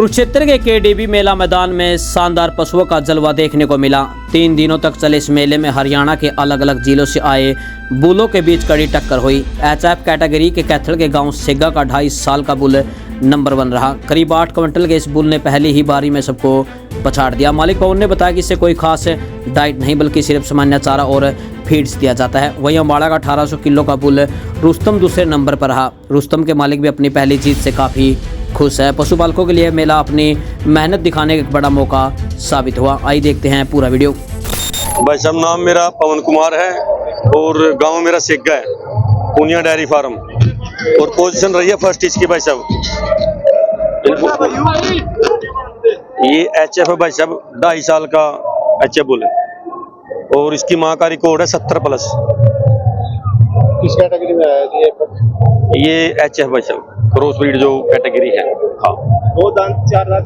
कुरुक्षेत्र के केडीबी मेला मैदान में शानदार पशुओं का जलवा देखने को मिला। 3 दिनों तक चले इस मेले में हरियाणा के अलग अलग जिलों से आए बुलों के बीच कड़ी टक्कर हुई। एचएफ कैटेगरी के कैथल के गांव सेगा का 2.5 साल का बुल नंबर 1 रहा। करीब 8 क्विंटल के इस बुल ने पहली ही बारी में सबको पछाड़ दिया। मालिक पवन ने बताया कि इससे कोई खास डाइट नहीं बल्कि सिर्फ सामान्य चारा और फीड्स दिया जाता है। वहीं अम्बाड़ा का 1800 किलो का बुल रुस्तम दूसरे नंबर पर रहा। रुस्तम के मालिक भी अपनी पहली जीत से काफ़ी खुश है। पशुपालकों के लिए मेला अपनी मेहनत दिखाने का एक बड़ा मौका साबित हुआ। आइए देखते हैं पूरा वीडियो। भाई साहब, नाम मेरा पवन कुमार है और गांव मेरा सेगा है, पूनिया डेयरी फार्म, और पोजीशन रही है फर्स्ट इसकी। भाई साहब ये एचएफ है। भाई साहब 2.5 साल का एचएफ बुल है और इसकी माँ का रिकॉर्ड है 70+। किस कैटेगरी में है ये एचएफ भाई साहब क्रॉस ब्रीड जो कैटेगरी है। हाँ, 2 दांत 4 दांत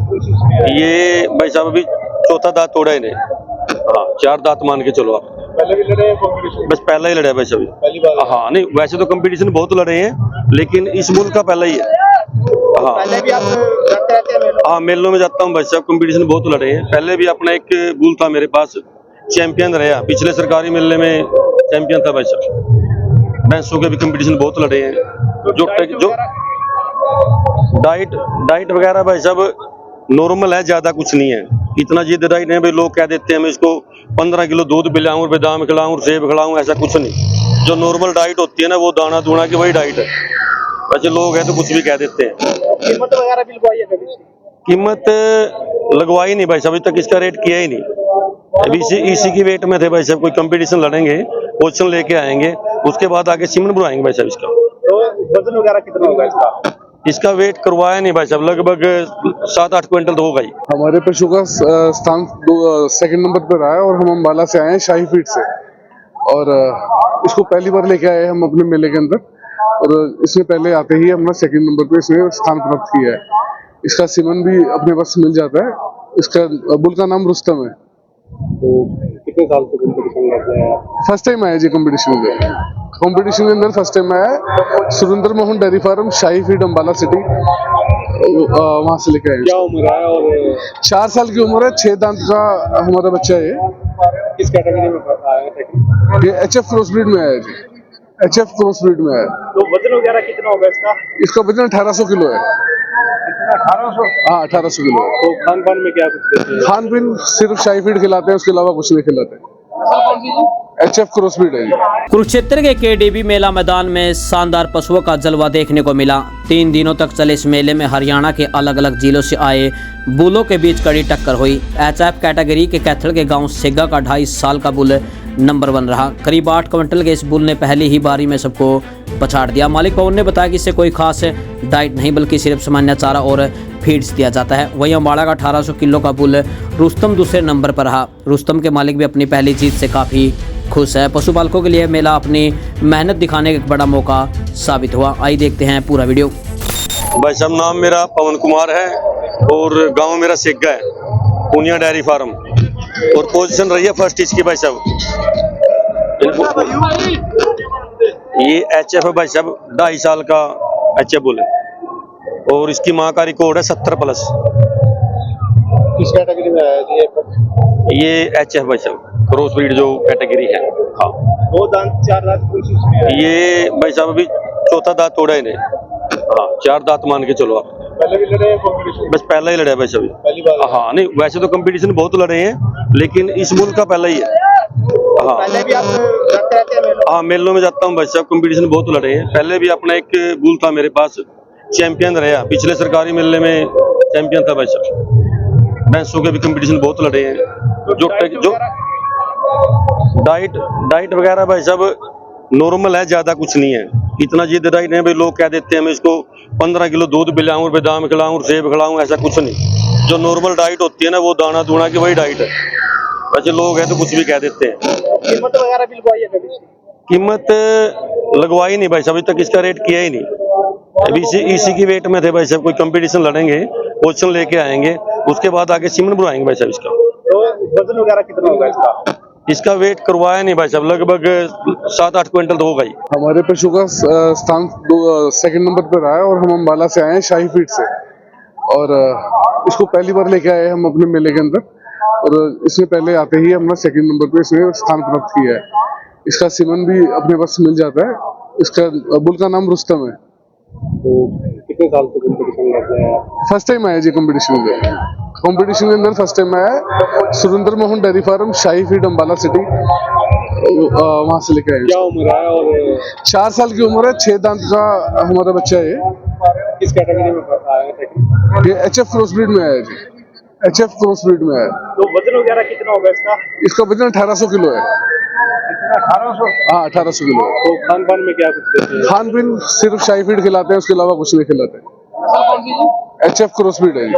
ये भाई साहब अभी चौथा दांत तोड़ा इन्हें। हाँ, 4 दांत मान के चलो आप। पहले भी लड़े कंपटीशन? बस पहला ही लड़ा है भाई साहब। पहली बार? हाँ, नहीं वैसे तो कंपटीशन बहुत लड़े हैं लेकिन इस बुल का पहला ही है। हाँ, पहले भी आप जाते रहते हैं मेलों? हाँ, मेलों में जाता हूँ भाई साहब। कंपटीशन बहुत लड़े हैं। पहले भी अपना एक बुल था मेरे पास, चैंपियन रहा। पिछले सरकारी मेले में चैंपियन था भाई साहब। भैंसों के भी कंपटीशन बहुत लड़े हैं। जो डाइट वगैरह भाई साहब नॉर्मल है, ज्यादा कुछ नहीं है। इतना जिद डाइट है भाई, लोग कह देते हैं मैं इसको 15 किलो दूध पिलाऊं, बादाम खिलाऊं, सेब खिलाऊं, ऐसा कुछ नहीं। जो नॉर्मल डाइट होती है ना, वो दाना दूना की वही डाइट है। वैसे लोग हैं तो कुछ भी कह देते हैं। कीमत वगैरह भी लगवाई है कभी? कीमत लगवाई नहीं भाई साहब, अभी तक इसका रेट किया ही नहीं। अभी इसी की वेट में थे भाई साहब। कोई कंपटीशन लड़ेंगे, पोजीशन लेके आएंगे, उसके बाद आगे सीमन बुलाएंगे भाई साहब इसका। तो वजन वगैरह कितना होगा इसका? इसका वेट करवाया नहीं भाई साहब, लगभग 7-8 क्विंटल तो होगा ही। हमारे पशु का स्थान 2nd नंबर पर रहा है और हम अम्बाला से आए हैं, शाही फीड से। और इसको पहली बार लेके आए हम अपने मेले के अंदर, और इसमें पहले आते ही हमने 2nd नंबर पे इसमें स्थान प्राप्त किया है। इसका सीमन भी अपने पास मिल जाता है। इसका बुल का नाम रुस्तम है। तो कितने साल से कंपटीशन लग रहा है? फर्स्ट टाइम आया जी कंपटीशन में। कंपटीशन के अंदर फर्स्ट टाइम आया। सुरेंद्र मोहन डेयरी फार्म, शाही फीड, अम्बाला सिटी, वहां से लेके आए। क्या उम्र है? और 4 साल की उम्र है। 6 दांत का हमारा बच्चा है। किस कैटेगरी में आया? ये एचएफ क्रॉस ब्रीड में है जी। एचएफ क्रॉस ब्रीड में है। तो वजन वगैरह कितना होगा इसका? इसका वजन 1800 किलो है। 1800? हाँ, 1800 किलो है। तो खान पान में क्या कुछ देते हैं? खान पीन सिर्फ शाही फीड खिलाते हैं, उसके अलावा कुछ नहीं खिलाते। एचएफ क्रॉस ब्रीड है जी। कुरुक्षेत्र के केडीबी मेला मैदान में शानदार पशुओं का जलवा देखने को मिला। 3 दिनों तक चले इस मेले में हरियाणा के अलग अलग जिलों से आए बुलों के बीच कड़ी टक्कर हुई। एचएफ कैटेगरी के कैथल के गांव सेगा का 2.5 साल का बुल नंबर 1 रहा। करीब 8 क्विंटल के इस बुल ने पहली ही बारी में सबको पछाड़ दिया। मालिक पवन ने बताया कि इससे कोई खास डाइट नहीं बल्कि सिर्फ सामान्य चारा और फीड्स दिया जाता है। वहीं अम्बाड़ा का 1800 किलो का बुल रुस्तम दूसरे नंबर पर रहा। रुस्तम के मालिक भी अपनी पहली जीत से काफ़ी खुश है। पशुपालकों के लिए मेला अपनी मेहनत दिखाने का एक बड़ा मौका साबित हुआ। आइए देखते हैं पूरा वीडियो। भाई साहब, नाम मेरा पवन कुमार है और गांव मेरा सेगा है, पूनिया डेयरी फार्म, और पोजीशन रही है फर्स्ट इसकी। भाई साहब ये एचएफ है भाई साहब 2.5 साल का एचएफ बुल है और इसकी माँ का रिकॉर्ड है 70+। किस कैटेगरी में है ये एचएफ भाई साहब क्रॉस ब्रीड जो कैटेगरी है। हाँ, 2 दांत 4 दांत? ये भाई साहब अभी चौथा दांत तोड़ा इन्हें। हाँ, 4 दांत मान के चलो आप। पहले भी लड़े कंपटीशन? बस पहला ही लड़ा है भाई साहब। पहली बार? हाँ, नहीं वैसे तो कंपटीशन बहुत लड़े हैं लेकिन इस बुल का पहला ही है। हाँ, पहले भी आप जाते रहते हैं मेलों? हाँ, मेलों में जाता हूँ भाई साहब। कंपटीशन बहुत लड़े हैं। पहले भी अपना एक बुल था मेरे पास, चैंपियन रहा। पिछले सरकारी मेले में चैंपियन था भाई साहब। भैंसों के भी कंपटीशन बहुत लड़े हैं। जो डाइट वगैरह भाई साहब नॉर्मल है, ज्यादा कुछ नहीं है। इतना जिद डाइट है भाई, लोग कह देते हैं मैं इसको 15 किलो दूध पिलाऊं, बादाम खिलाऊं, सेब खिलाऊं, ऐसा कुछ नहीं। जो नॉर्मल डाइट होती है ना, वो दाना दूना की वही डाइट है। वैसे लोग हैं तो कुछ भी कह देते हैं। कीमत वगैरह भी लगवाई है कभी? कीमत लगवाई नहीं भाई साहब, अभी तक इसका रेट किया ही नहीं। अभी इसी की वेट में थे भाई साहब। कोई कंपटीशन लड़ेंगे, पोजीशन लेके आएंगे, उसके बाद आगे सीमन बुलाएंगे भाई साहब इसका। तो वजन वगैरह कितना होगा इसका? इसका वेट करवाया नहीं भाई साहब, लगभग 7-8 क्विंटल तो होगा ही। हमारे पशु का स्थान 2nd नंबर पर रहा है और हम अम्बाला से आए हैं, शाही फीड से। और इसको पहली बार लेके आए हम अपने मेले के अंदर, और इसमें पहले आते ही हमने सेकंड नंबर पे इसने स्थान प्राप्त किया है। इसका सीमन भी अपने पास मिल जाता है। इसका बुल का नाम रुस्तम है। तो कितने साल से कंपटीशन लग रहा है आप? फर्स्ट टाइम आया जी कंपटीशन में। कंपटीशन के अंदर फर्स्ट टाइम आया सुरेंद्र मोहन डेयरी फार्म, शाही फीड, अम्बाला सिटी, वहां से लेके आए। क्या उम्र है और 4 साल की उम्र है, 6 दांत का हमारा बच्चा है ये। किस कैटेगरी में आया है? ये HF क्रॉस ब्रीड में आया जी, HF क्रॉस ब्रीड में आया। तो वजन वगैरह कितना होगा इसका? इसका वजन 1800 किलो है। 1800। हाँ 1800 किलो है। तो खान पान में क्या कुछ देते हैं? खान पीन सिर्फ शाही फीड खिलाते हैं, उसके अलावा कुछ नहीं खिलाते। HF क्रॉस ब्रीड है ये।